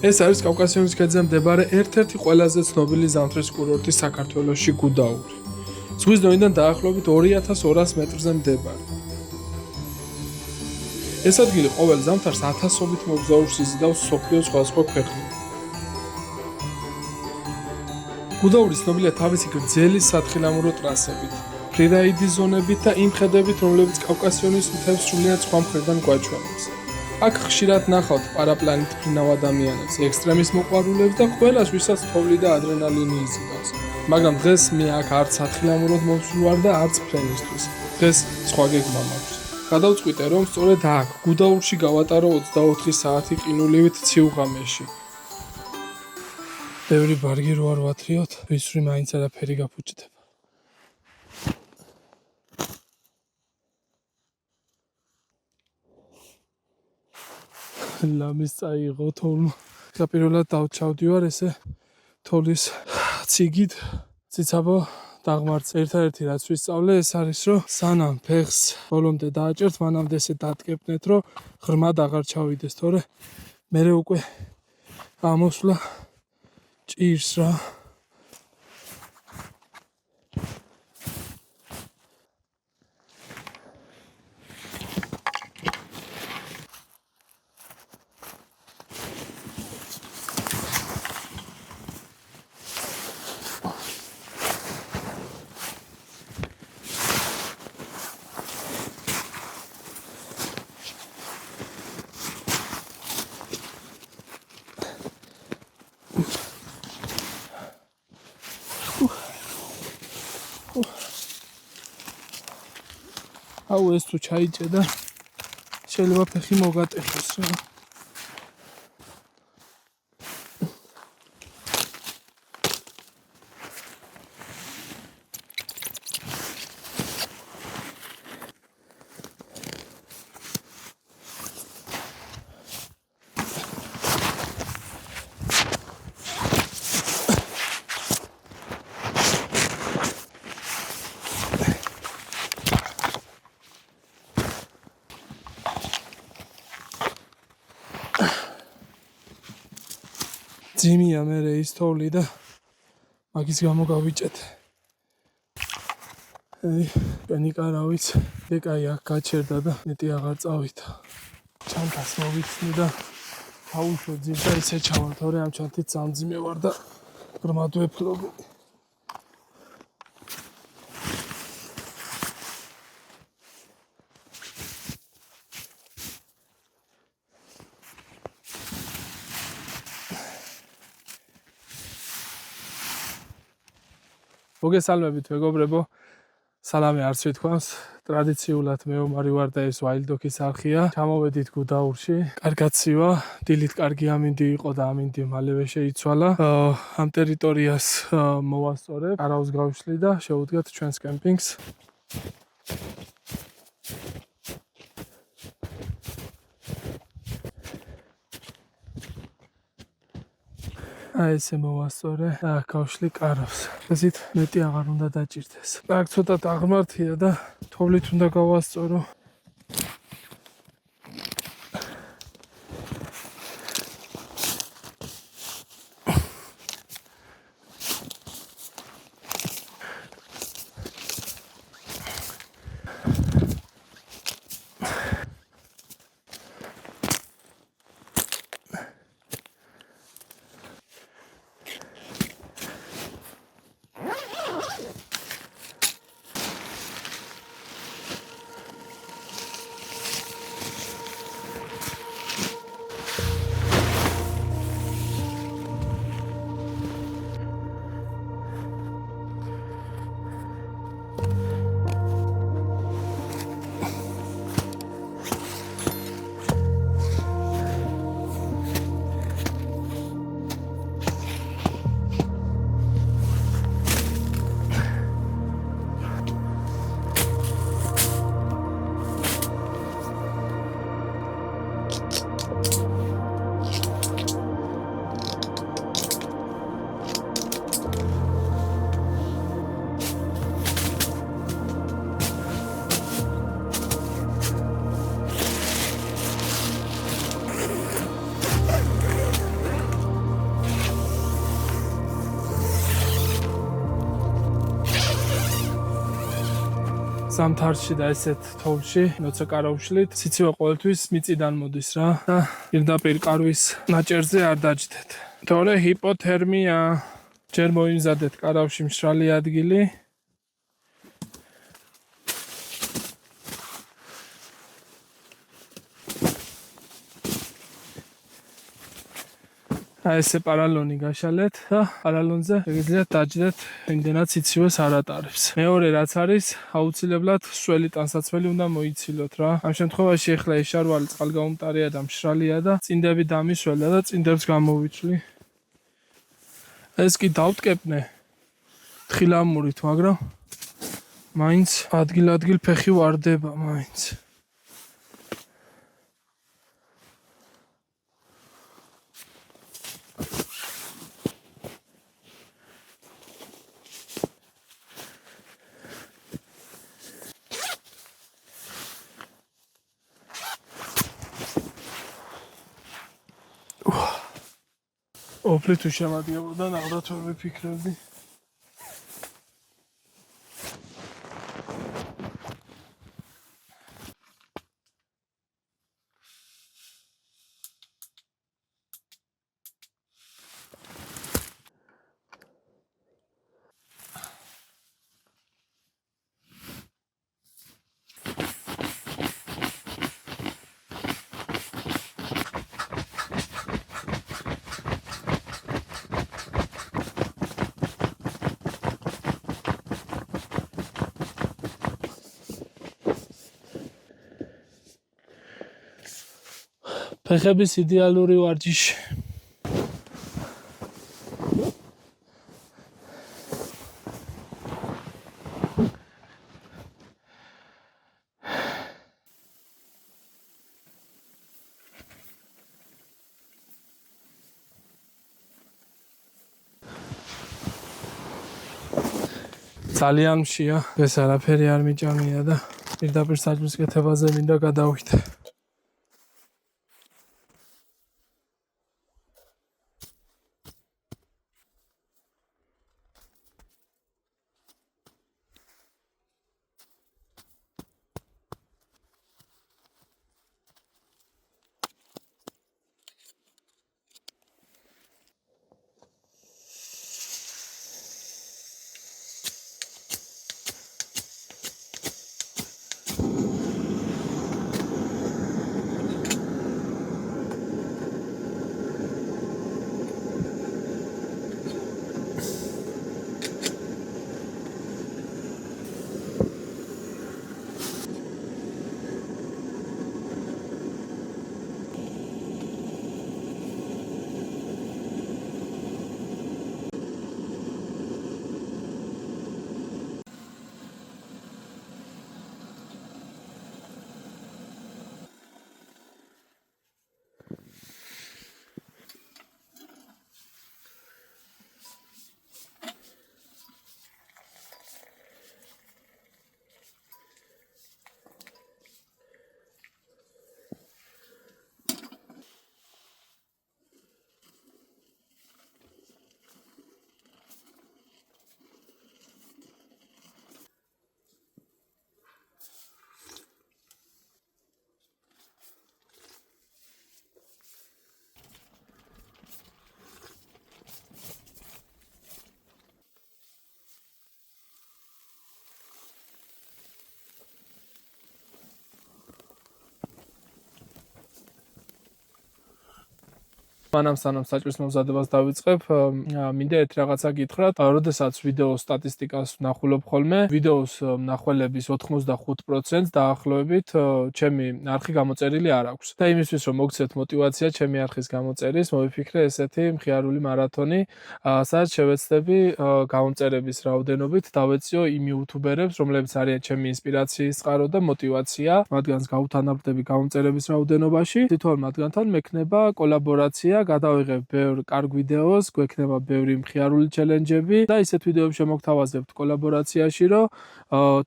ეს არის კავკასიონის ქედზე მდებარე ერთ-ერთი ყველაზე ცნობილი ზამთრის კურორტი საქართველოში გუდაური. ზღვის დონიდან დაახლოებით 2200 მეტრზე მდებარე. ეს ადგილი ყოველ ზამთარს ათასობით მოგზაურს იზიდავს მსოფლიოს სხვადასხვა ქვეყნიდან. გუდაური ცნობილია თავისი გრძელი სათხილამურო ტრასებით, ფრირაიდის ზონებით და იმ ხედებით, რომლებიც კავკასიონის მთებს სრულიად სხვა მხრიდან გვაჩვენებს. აქ ხშირად ნახავთ პარაპლანით ფრინავ ადამიანებს, ექსტრემის მოყვარულებს და ყველას, ვისაც თოვლი და ადრენალინი იზიდავს. მაგრამ დღეს მე აქ არც სათხილამუროდ მომსვლ ვარ და არც ფრენისთვის. დღეს სხვა გეგმა მაქვს. გადავწყვიტე, რომ სწორედ აქ, გუდაურში გავატარო 24 საათი ყინულივით ცივ ღამეში. ბევრი ბარგი რო არ ვათრიოთ, ვისვრი მაინც არაფერი გაფუჭდება. ლამის წაიღო თოვლმა. პირველად დავჩავდივარ ესე თოვლის ციგით, ციცაბო დაღმართს. ერთადერთი რაც ვისწავლე ეს არის, რომ სანამ ფეხს ბოლომდე დააჭერთ, მანამდე ესე დატკეპნეთ, რომ ღრმად აღარ ჩავიდეს, თორე მერე უკვე ამოსვლა ჭირს რა. აუ ეს თუ ჩაიჭე და შეიძლება ფეხი მოგატეხოს რა. ძიმია მერე ის თოვლი და მაგის გამო გავიჭეთ. პენიკარავიც ეკაი აქ გაჩერდა და მეტი აღარ წავითა. ჩანთას მოვიცნი და აუშო ძილ და ისე ჩავალ, თორე ამ ჩანთით სამძიმე ვარ და ღრმად ვეფლობი. მოგესალმებით მეგობრებო, სალამი არც ვითქვამს, ტრადიციულად მეომარი ვარ და ეს Wild-Dog-ის არხია. ჩამოვედით გუდაურში, კარგად ცივა, დილით კარგი ამინდი იყო და ამინდი მალევე შეიცვალა. ამ ტერიტორიას მოვასწორებ, არავის გავშლი და შევუდგათ ჩვენს კემპინგს. აი ესე მოვასწორე და გავშლი კარავს. ესით მეტი აღარ უნდა დაჭირდეს. აქ ცოტა დაღმართია და თოვლით უნდა გავასწორო. ზამთარში და ესეთ თოვლში, როცა კარაუშლით, სიცივე ყოველთვის მიწიდან მოდის რა და პირდაპირ კარვის ნაჭერზე არ დაჯდეთ. თორე ჰიპოთერმია, ჯერ მოიმზადეთ კარავში მშრალი ადგილი. ესე პარალონი გაშალეთ და პარალონზე შეგიძლიათ დაჯდეთ იმდენად სიცივეს არ ატარებს. მეორე რაც არის, აუცილებლად სველი ტანსაცმელი უნდა მოიცილოთ რა. ამ შემთხვევაში ახლა ეს შარვალი წყალგამომტარია და მშრალია და წინდები დამისველა და წინდებს გამოვიჭრი. ეს კი დავტკეპნე თხილამურით, მაგრამ მაინც ადგილ-ადგილ ფეხი ვარდება მაინც. ოფლით თუ შემადგენლობა და ნავრად ვერ ვიფიქრებდი. ფეხების იდეალური ვარჯიში. ძალიან მშია, ეს არაფერი არ მიჭამია და პირდაპირ საჭმლის კეთებაზე მინდა გადავიდე. სანამ საჭმლის მომზადებას დავიწყებ, მინდა ერთ რაღაცა გითხრათ. როდესაც ვიდეოს სტატისტიკას ვნახულობ ხოლმე, ვიდეოს მნახველების 85% დაახლოებით ჩემი არხი გამოწერილი არ აქვს. და იმისთვის რომ მოგცეთ მოტივაცია ჩემი არხის გამოწერის, მოვიფიქრე ესეთი მხიარული მარათონი, სადაც შევეცდები გამომწერების რაოდენობით დავეციო იმ იუთუბერებს, რომლებიც არიან ჩემი ინსპირაციის წყარო და მოტივაცია, მათგანს გავუთანაბრდები გამომწერების რაოდენობაში. თითოეულ მათგანთან მექნება კოლაბორაცია, გადავიღებ ბევრ კარგ ვიდეოს, გვექნება ბევრი მხიარული ჩელენჯები და ისეთ ვიდეოებს შემოგთავაზებთ კოლაბორაციაში, რომ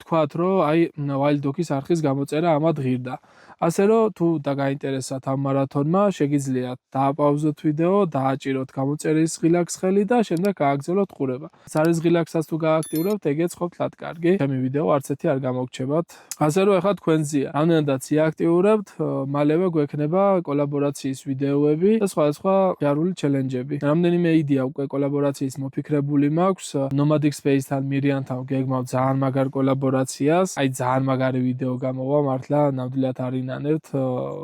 თქვათ, რომ აი Wild Dog-ის არხის გამოწერა ამად ღირდა. ასე რომ თუ დაგაინტერესათ ამ მარათონმა, შეგიძლიათ დააპაუზოთ ვიდეო, დააჭიროთ გამოწერის ღილაკს ხელი და შემდეგ გააგრძელოთ ყურება. ზარის ღილაკსაც თუ გააქტიურებთ, ეგეც ყოფილად კარგი. ჩემი ვიდეო არც ერთი არ გამოგჩებათ. ასე რომ ახლა თქვენზეა. რამდენადაც იაქტიურებთ, მალევე გვექნება კოლაბორაციის ვიდეოები და სხვადასხვა ღიარული ჩელენჯები. რამდენიმე იდეა უკვე კოლაბორაციის მოფიქრებული მაქვს. Nomadic Space-თან მირიანთან გეგმავ ძალიან მაგარ კოლაბორაციას. აი ძალიან მაგარი ვიდეო გამოვა, მართლა ნამდვილად არინანებთ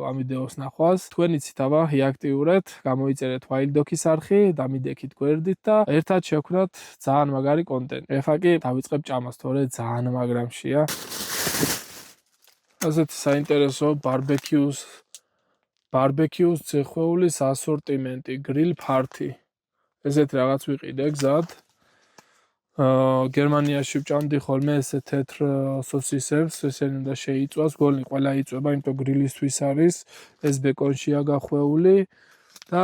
ამ ვიდეოს ნახვას. თქვენ იცით აბა, იაქტიურეთ, გამოიწერეთ Wilddock-ის არხი, დამიდექით გვერდით და ერთად შევქმნათ ძალიან მაგარი კონტენტი. ეხლა კი დავიწყებ ჭამას, თორე ძალიან მაგრამშია. ასეთი საინტერესო ბარბეკიუს ცეხვეულის ასორტიმენტი, grill party. ესეთ რაღაც ვიყიდე გზად. გერმანიაში ვჭამდი ხოლმე ესე თეთრ სოსისებს, ესენი უნდა შეიწვას, გოლნი ყველა იწვება, იმიტომ გრილისთვის არის, ეს ბეკონშია გახვეული და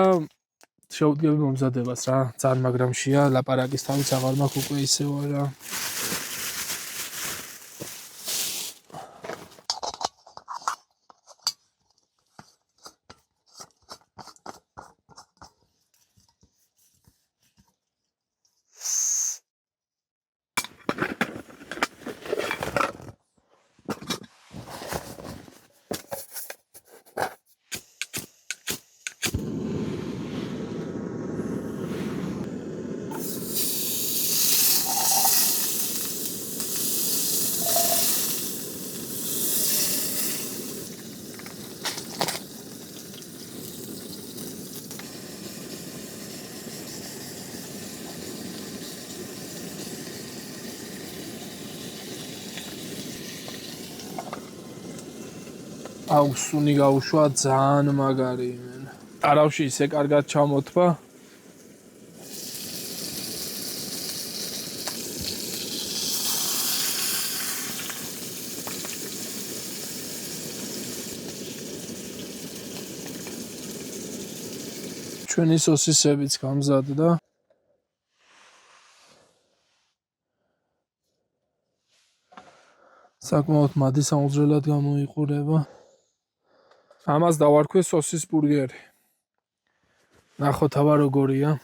შევდგები მომზადებას რა, ძალიან მაგრამშია, ლაპარაკის თავიც აღარ მაქვს უკვე ისევა რა. აუქსუნი გაუშვა ძალიან მაგარი იმენ. არავში ისე კარგად ჩამოთვა. ჩვენი სოსისებიც გამზადდა. საკმაოდ მადი საუძრელად გამოიყურება. ამას დავარქვე სოსის ბურგერი. ნახოთ აბა როგორია.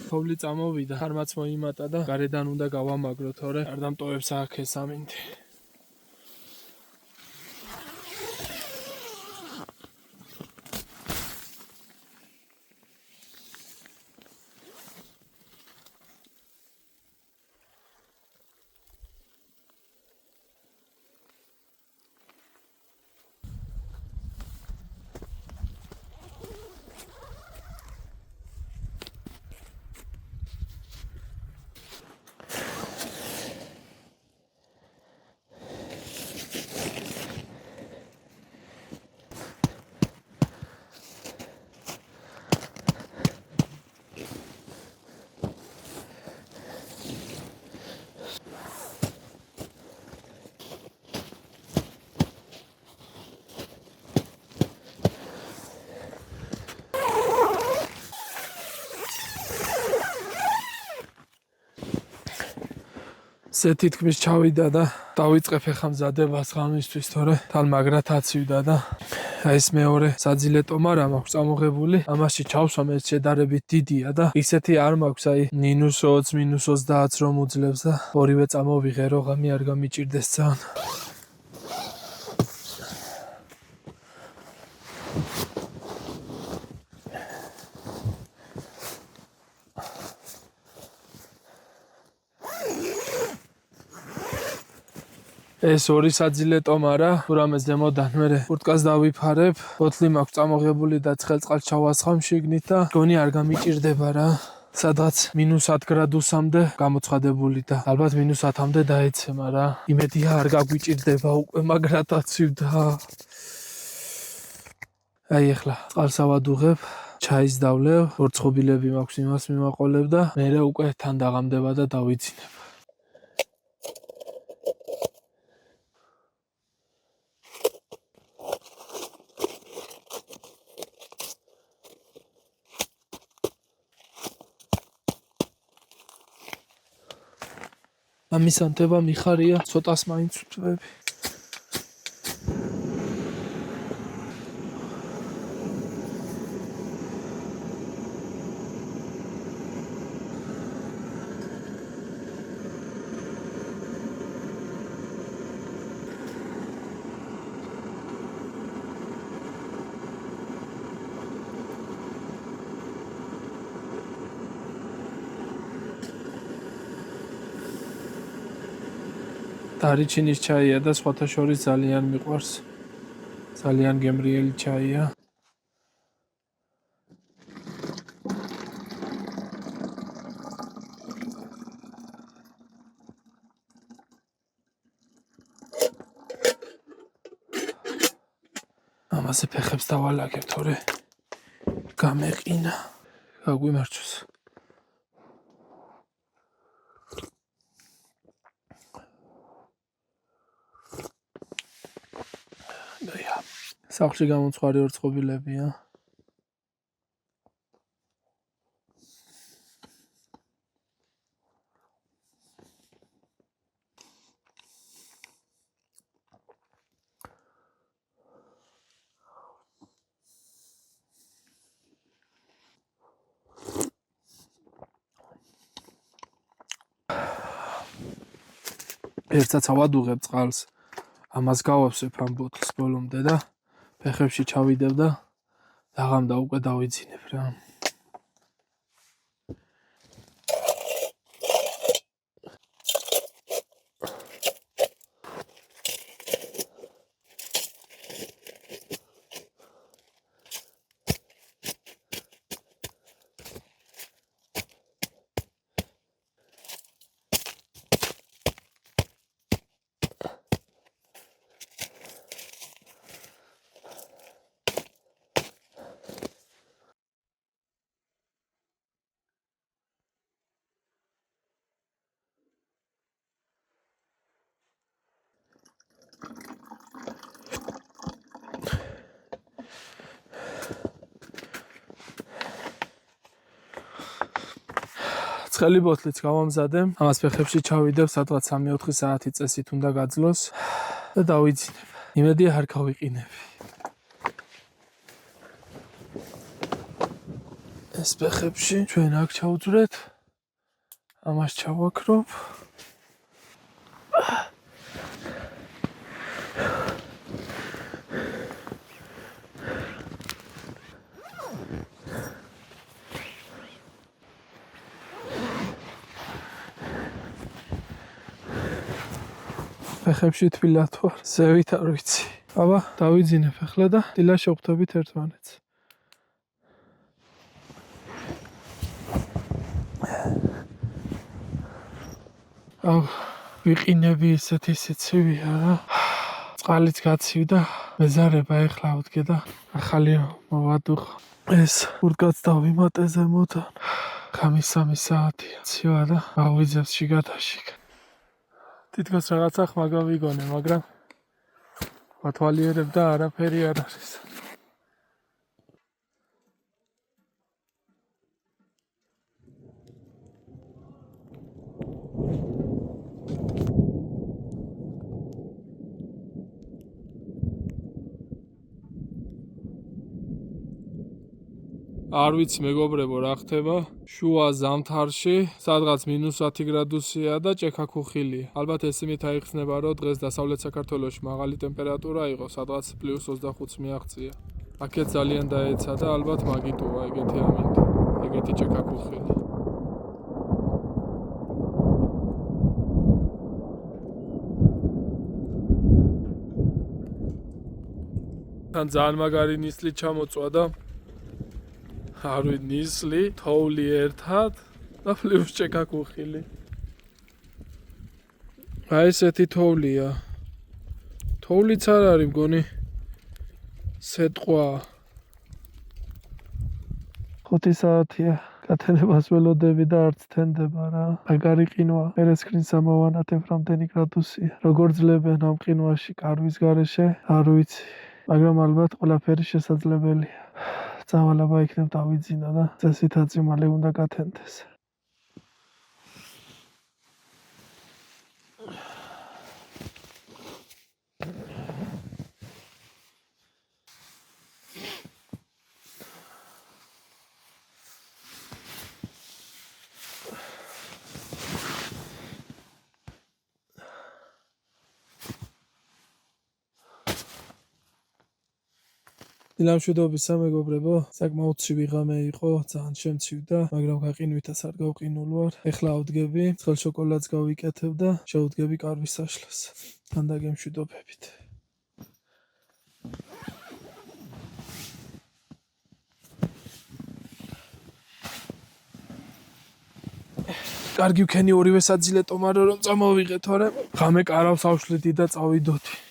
თოვლი წამოვიდა, ხარმაც მოიმატა და გარედან უნდა გავამაგრო, თორე არ დამტოვებს აქ ეს ამინდი. თითქმის ჩავიდა და დავიწყებ ახლა მზადებას ღამისთვის, თორე თან მაგრად აცივდა და აი ეს მეორე საძილე ტომარა მაქვს წამოღებული. ამაში ჩავსვამ, ეს შედარებით დიდია და ისეთი არ მაქვს, აი -20, -30 რომ უძლებს და ორივე წამოვიღე, რომ ღამე არ გამიჭირდეს ძალიან. ეს ორი საძილე ტომარა, თურმე ზემოდან მე კურტკას დავიფარებ, ბოთლი მაქვს წამოღებული და ცხელ-წყალს ჩავასხამ შიგნით და გონი არ გამიჭირდება რა. სადღაც -10 გრადუსამდე გამოცხადებული და ალბათ -10-მდე დაეცემა რა. იმედია არ გაგვიჭირდება უკვე, მაგრად აცივდა. აი ახლა წყალს ავადუღებ, ჩაის დავლევ, ორცხობილები მაქვს, იმას მიმაყოლებ და მე უკვე თან დაღამდება და დავიძინებ. ამის ანთება მიხარია, ცოტას მაინც ვთვები. დარიჩინის ჩაია და სხვათა შორის ძალიან მიყვარს. ძალიან გემრიელი ჩაია. ამაზე ფეხებს დავალაგებ, თორე გამეყინა. გაგვიმარჯოს. სახლში გამოცხარი ორწყობილებია. ერთსაც ავადუღებ წყალს, ამას გავავსებ ამ ბოთლს ბოლომდე და ფეხებში ჩავიდებ და დაღამდა უკვე დავიძინებ რა. ცხელი ბოთლიც გავამზადე, ამას ფეხებში ჩავიდებ, სადღაც 3-4 საათი წესით უნდა გაძლოს და დავიძინებ. იმედია არ გავიყინები. ეს ფეხებში ჩვენ აქ ჩავძვრეთ, ამას ჩავაქრობ. ფეხებში თბილად ვარ, ზევით არ ვიცი. აბა, დავიძინებ ახლა და დილა შევხვდებით ერთმანეთს. ვიყინები ისეთი სიცივია რა. წყალიც გაცივდა, მეზარება ახლა ავდგე და ახალი მოვადუღ. ეს ურდგაც დავიმატე ზემოდან. ღამის 3 საათია. ცივა და ავიძებს შიგადაშიგ. თითქოს რაღაცა ხმა გავიგონე, მაგრამ ვათვალიერებ და არაფერი არ არის. არ ვიცი მეგობრებო რა ხდება. შუა ზამთარში, სადღაც -10 გრადუსია და ჭექაქუხილია. ალბათ ეს იმით აიხსნება, რომ დღეს დასავლეთ საქართველოში მაღალი ტემპერატურა იყო, სადღაც +25 მიაღწია. აქეთ ძალიან დაეცა და ალბათ მაგიტოა ეგეთი ამინდი, ეგეთი ჭექაქუხილი. თან ძალიან მაგარი ნისლი ჩამოწვა და არ ვიცი ნისლი, თოვლი ერთად და პლუს ჭექაქუხილი. აი ესეთი თოვლია. თოვლიც არ არის მგონი. სეტყვა 5 საათია. გათენებას ველოდები და არც თენდება რა. მაგარი ყინვა. მე სკრინს ამოვანათებ რამდენი გრადუსია. როგორ ძლებენ ამ ყინვაში კარვის გარეშე? არ ვიცი. მაგრამ ალბათ ყველაფერი შესაძლებელია. წავალაბა იქნებ დავიძინა და წესითაც მალე უნდა გათენდეს. დილამშვიდობისა მეგობრებო, საკმაოდ ცივიღამე იყო, ძალიან შემცივდა, მაგრამ გაყინვითაც არ გავყინულ ვარ. ეხლა ავდგები, ცხელ შოკოლადს გავიკეთებ და შევდგები კარვის საშლას. თან დაგემშვიდობებით. კარგი ვქენი ორივე საძილე ტომარო რომ წამოვიღეთ, არა? ღამე კარავს ავშლიდი და წავიდოდი.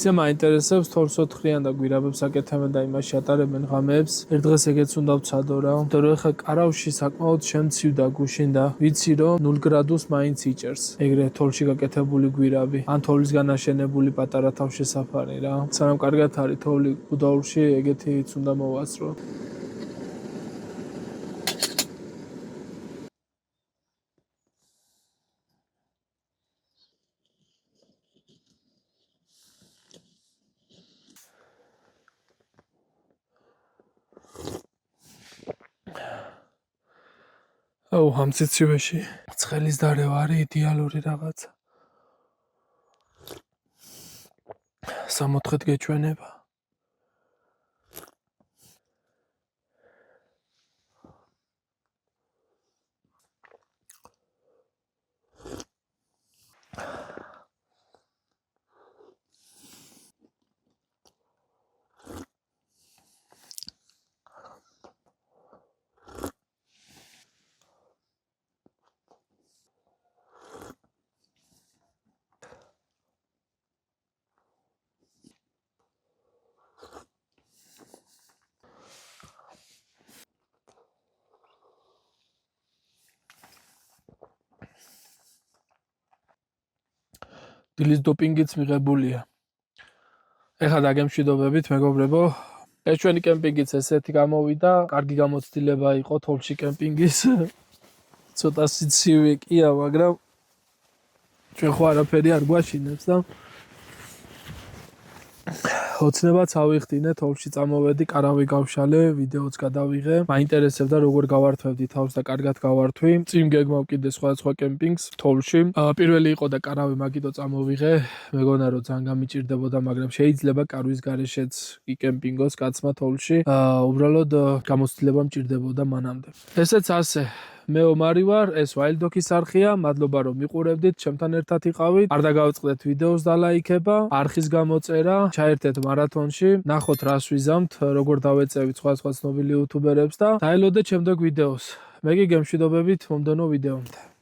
ისე მაინტერესებს თორსოთხრიან და გვირაბებს აკეთებენ და იმაში ატარებენ ღამეებს. ერთ დღეს ეგეც უნდა ვცადო რა. იმიტომ რომ ეხლა კარავში საკმაოდ შემცივდა გუშინ და ვიცი რომ 0 გრადუსს მაინც იჭერს. ეგრე თოვლში გაკეთებული გვირაბი, ან თოვლისგან აშენებული პატარა თავშესაფარი რა. სანამ კარგად არის თოვლი გუდაურში, ეგეთიც უნდა მოვასწრო. აუ, ამ ციცივეში ცხელის დარევა არის იდეალური რაღაცა. 60 გეჩვენება. დილის დოპინგიც მიღებულია. ეხლა დაგემშვიდობებით მეგობრებო. ეს ჩვენი კემპინგიც ესეთი გამოვიდა. კარგი გამოცდილება იყო თოვლში კემპინგის. ცოტა სიცივე კია, მაგრამ ჩვენ ხო არაფერი არ გვაშინებს და ოცნებაც ავიხდინე, თოლში წამოვედი, კარავი გავშალე, ვიდეოც გადავიღე. მაინტერესებდა როგორ გავართვევდი თავს და კარგად გავართვი. წინ გეგმავ კიდე სხვადასხვა კემპინგს თოლში. პირველი იყო და კარავი მაგიტო წამოვიღე. მეგონა რომ ძალიან გამიჭირდებოდა, მაგრამ შეიძლება კარვის გარეშეც იკემპინგოს კაცმა თოლში. უბრალოდ გამოცდილება მჭირდებოდა მანამდე. ესეც ასე. მე ომარი ვარ, ეს Wild Dog-ის არხია, მადლობა რომ მიყურებდით, ჩემთან ერთად იყავით. არ დაგავიწყდეთ ვიდეოს და ლაიქება, არხის გამოწერა, ჩაერთეთ მარათონში, ნახოთ რას ვიზამთ, როგორ დავეწევით სხვადასხვა ცნობილი იუთუბერებს და დაელოდეთ შემდეგ ვიდეოს. მე კი გემშვიდობებით მომდევნო ვიდეომდე.